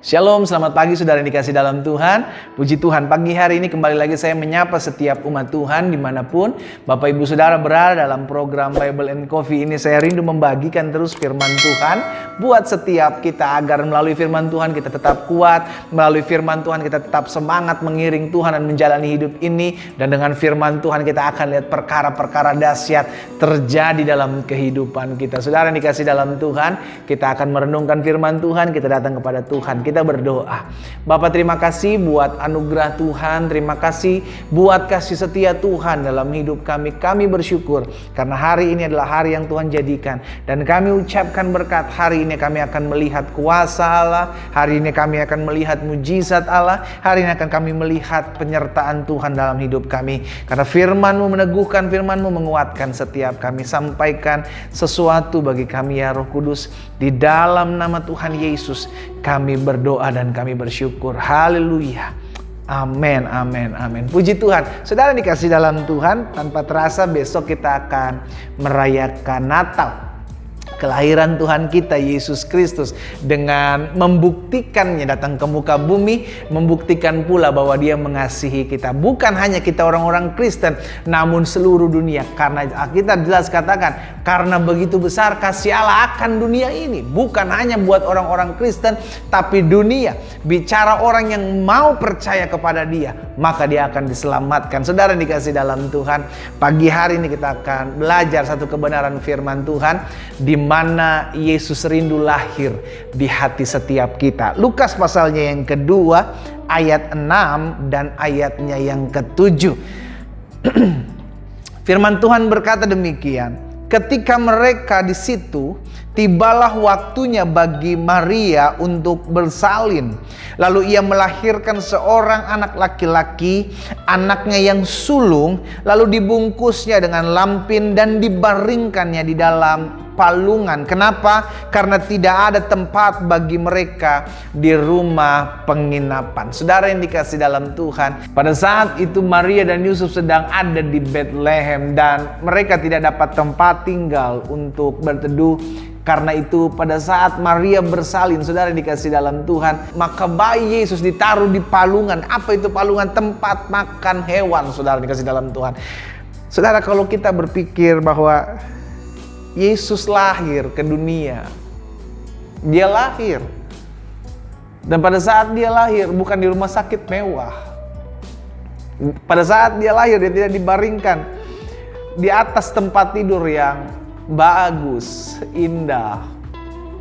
Shalom, selamat pagi saudara yang dikasih dalam Tuhan. Puji Tuhan, pagi hari ini kembali lagi saya menyapa setiap umat Tuhan dimanapun Bapak Ibu Saudara berada dalam program Bible and Coffee ini. Saya rindu membagikan terus firman Tuhan buat setiap kita, agar melalui firman Tuhan kita tetap kuat, melalui firman Tuhan kita tetap semangat mengiring Tuhan dan menjalani hidup ini. Dan dengan firman Tuhan kita akan lihat perkara-perkara dahsyat terjadi dalam kehidupan kita. Saudara yang dikasih dalam Tuhan, kita akan merenungkan firman Tuhan, kita datang kepada Tuhan, kita berdoa. Bapak, terima kasih buat anugerah Tuhan, terima kasih buat kasih setia Tuhan dalam hidup kami. Kami bersyukur karena hari ini adalah hari yang Tuhan jadikan, dan kami ucapkan berkat. Hari ini kami akan melihat kuasa Allah, hari ini kami akan melihat mujizat Allah, hari ini akan kami melihat penyertaan Tuhan dalam hidup kami. Karena firman-Mu meneguhkan, firman-Mu menguatkan setiap kami. Sampaikan sesuatu bagi kami ya Roh Kudus. Di dalam nama Tuhan Yesus kami berdoa dan kami bersyukur. Haleluya. Amin, amin, amin. Puji Tuhan. Saudara dikasih dalam Tuhan, tanpa terasa besok kita akan merayakan Natal. Kelahiran Tuhan kita Yesus Kristus, dengan membuktikannya datang ke muka bumi, membuktikan pula bahwa Dia mengasihi kita. Bukan hanya kita orang-orang Kristen, namun seluruh dunia. Karena kita jelas katakan, karena begitu besar kasih Allah akan dunia ini. Bukan hanya buat orang-orang Kristen, tapi dunia. Bicara orang yang mau percaya kepada Dia, maka dia akan diselamatkan. Saudara dikasih dalam Tuhan, pagi hari ini kita akan belajar satu kebenaran firman Tuhan, di mana Yesus rindu lahir di hati setiap kita. Lukas pasalnya yang kedua, ayat 6 dan ayatnya yang ke-7. Firman Tuhan berkata demikian, ketika mereka di situ, tibalah waktunya bagi Maria untuk bersalin. Lalu ia melahirkan seorang anak laki-laki, anaknya yang sulung, lalu dibungkusnya dengan lampin dan dibaringkannya di dalam palungan. Kenapa? Karena tidak ada tempat bagi mereka di rumah penginapan. Saudara yang dikasih dalam Tuhan, pada saat itu Maria dan Yusuf sedang ada di Bethlehem, dan mereka tidak dapat tempat tinggal untuk berteduh. Karena itu pada saat Maria bersalin, saudara yang dikasih dalam Tuhan, maka bayi Yesus ditaruh di palungan. Apa itu palungan? Tempat makan hewan, saudara yang dikasih dalam Tuhan. Saudara, kalau kita berpikir bahwa Yesus lahir ke dunia, Dia lahir, dan pada saat Dia lahir bukan di rumah sakit mewah. Pada saat Dia lahir, Dia tidak dibaringkan di atas tempat tidur yang bagus, indah,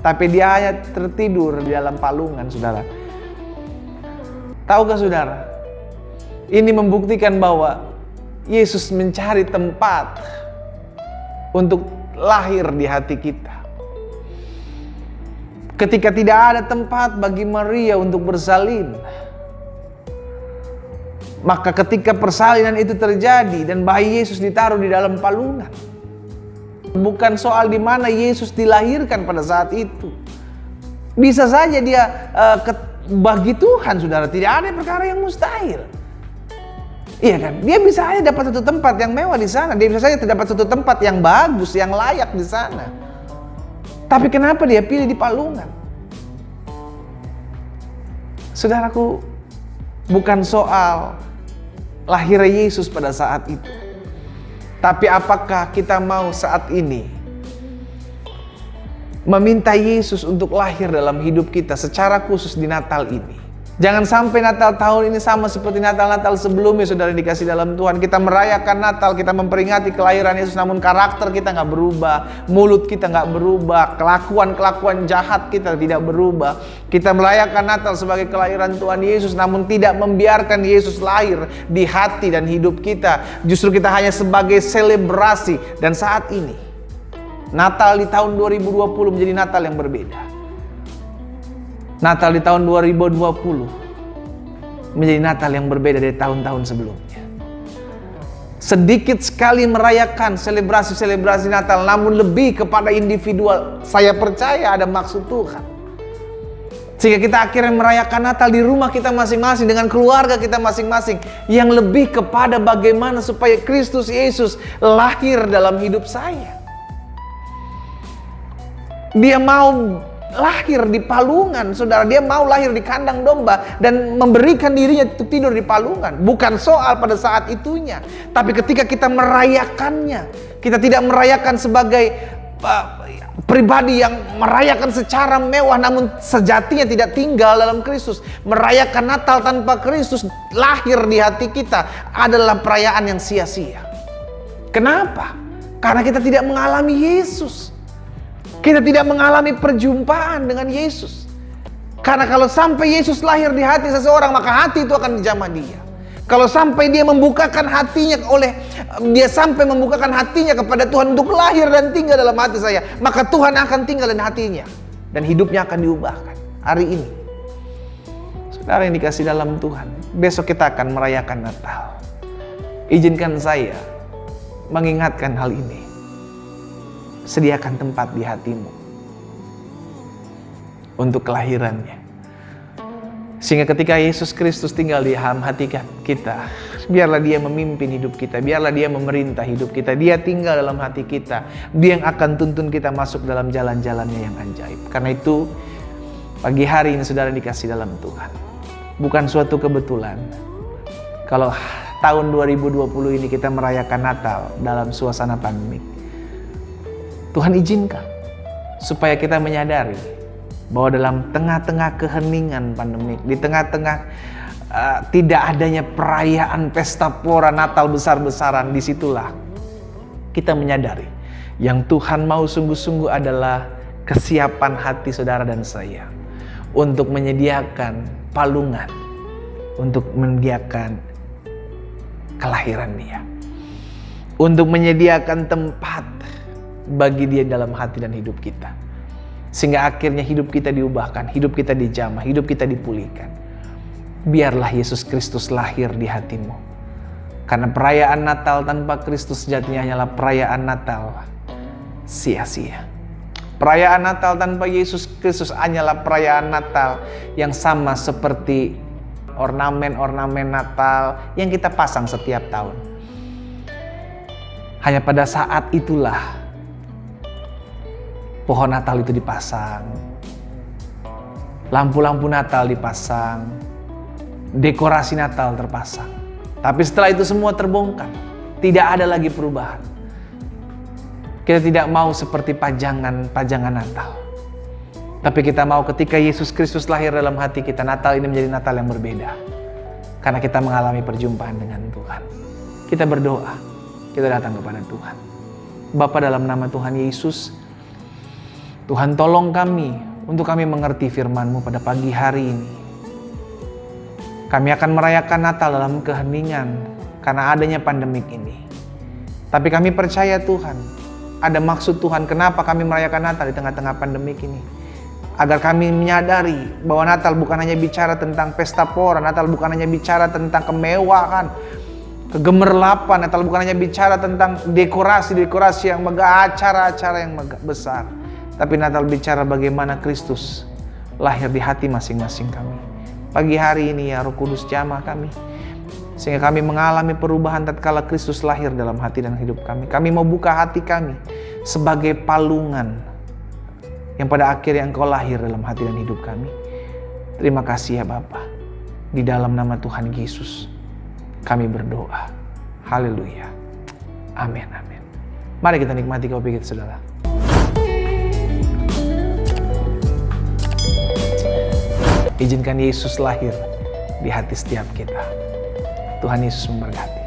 tapi Dia hanya tertidur di dalam palungan, saudara. Tahukah saudara, ini membuktikan bahwa Yesus mencari tempat untuk lahir di hati kita. Ketika tidak ada tempat bagi Maria untuk bersalin, maka ketika persalinan itu terjadi dan bayi Yesus ditaruh di dalam palungan, bukan soal di mana Yesus dilahirkan pada saat itu. Bisa saja dia bagi Tuhan, saudara, tidak ada perkara yang mustahil. Iya kan? Dia bisa saja dapat satu tempat yang mewah di sana. Dia bisa saja terdapat satu tempat yang bagus, yang layak di sana. Tapi kenapa dia pilih di palungan? Saudaraku, bukan soal lahirnya Yesus pada saat itu, tapi apakah kita mau saat ini meminta Yesus untuk lahir dalam hidup kita secara khusus di Natal ini. Jangan sampai Natal tahun ini sama seperti Natal-Natal sebelumnya, saudara dikasih dalam Tuhan. Kita merayakan Natal, kita memperingati kelahiran Yesus, namun karakter kita nggak berubah, mulut kita nggak berubah, kelakuan-kelakuan jahat kita tidak berubah. Kita merayakan Natal sebagai kelahiran Tuhan Yesus, namun tidak membiarkan Yesus lahir di hati dan hidup kita. Justru kita hanya sebagai selebrasi. Dan saat ini, Natal di tahun 2020 menjadi Natal yang berbeda. Natal di tahun 2020 menjadi Natal yang berbeda dari tahun-tahun sebelumnya. Sedikit sekali merayakan selebrasi-selebrasi Natal, namun lebih kepada individual. Saya percaya ada maksud Tuhan, sehingga kita akhirnya merayakan Natal di rumah kita masing-masing, dengan keluarga kita masing-masing, yang lebih kepada bagaimana supaya Kristus Yesus lahir dalam hidup saya. Dia mau lahir di palungan, saudara. Dia mau lahir di kandang domba dan memberikan dirinya untuk tidur di palungan. Bukan soal pada saat itunya, tapi ketika kita merayakannya. Kita tidak merayakan sebagai pribadi yang merayakan secara mewah, namun sejatinya tidak tinggal dalam Kristus. Merayakan Natal tanpa Kristus lahir di hati kita adalah perayaan yang sia-sia. Kenapa? Karena kita tidak mengalami Yesus. Kita tidak mengalami perjumpaan dengan Yesus. Karena kalau sampai Yesus lahir di hati seseorang, maka hati itu akan dijamah dia. Kalau sampai dia membukakan hatinya membukakan hatinya kepada Tuhan untuk lahir dan tinggal dalam hati saya, maka Tuhan akan tinggal dalam hatinya dan hidupnya akan diubahkan. Hari ini, saudara yang dikasih dalam Tuhan, besok kita akan merayakan Natal. Izinkan saya mengingatkan hal ini. Sediakan tempat di hatimu untuk kelahirannya. Sehingga ketika Yesus Kristus tinggal di dalam hati kita, biarlah dia memimpin hidup kita, biarlah dia memerintah hidup kita, dia tinggal dalam hati kita, dia yang akan tuntun kita masuk dalam jalan-jalannya yang ajaib. Karena itu, pagi hari ini saudara dikasih dalam Tuhan, bukan suatu kebetulan kalau tahun 2020 ini kita merayakan Natal dalam suasana pandemik. Tuhan izinkan supaya kita menyadari bahwa dalam tengah-tengah keheningan pandemik, di tengah-tengah tidak adanya perayaan pesta pora Natal besar-besaran, disitulah kita menyadari yang Tuhan mau sungguh-sungguh adalah kesiapan hati saudara dan saya untuk menyediakan palungan, untuk menyediakan kelahiran dia, untuk menyediakan tempat bagi dia dalam hati dan hidup kita. Sehingga akhirnya hidup kita diubahkan, hidup kita dijamah, hidup kita dipulihkan. Biarlah Yesus Kristus lahir di hatimu. Karena perayaan Natal tanpa Kristus sejatinya hanyalah perayaan Natal sia-sia. Perayaan Natal tanpa Yesus Kristus hanyalah perayaan Natal yang sama seperti ornamen-ornamen Natal yang kita pasang setiap tahun. Hanya pada saat itulah pohon Natal itu dipasang, lampu-lampu Natal dipasang, dekorasi Natal terpasang. Tapi setelah itu semua terbongkar, tidak ada lagi perubahan. Kita tidak mau seperti pajangan Natal. Tapi kita mau ketika Yesus Kristus lahir dalam hati kita, Natal ini menjadi Natal yang berbeda. Karena kita mengalami perjumpaan dengan Tuhan. Kita berdoa, kita datang kepada Tuhan. Bapa, dalam nama Tuhan Yesus, Tuhan tolong kami untuk kami mengerti firman-Mu pada pagi hari ini. Kami akan merayakan Natal dalam keheningan karena adanya pandemik ini. Tapi kami percaya Tuhan, ada maksud Tuhan kenapa kami merayakan Natal di tengah-tengah pandemik ini. Agar kami menyadari bahwa Natal bukan hanya bicara tentang pesta pora, Natal bukan hanya bicara tentang kemewahan, kegemerlapan, Natal bukan hanya bicara tentang dekorasi-dekorasi yang megah, acara-acara yang megah, besar. Tapi Natal bicara bagaimana Kristus lahir di hati masing-masing kami. Pagi hari ini ya Roh Kudus jamah kami, sehingga kami mengalami perubahan tatkala Kristus lahir dalam hati dan hidup kami. Kami mau buka hati kami sebagai palungan yang pada akhirnya Engkau lahir dalam hati dan hidup kami. Terima kasih ya Bapa. Di dalam nama Tuhan Yesus kami berdoa. Haleluya. Amin, amin. Mari kita nikmati kopi kita, saudara. Izinkan Yesus lahir di hati setiap kita. Tuhan Yesus memberkati.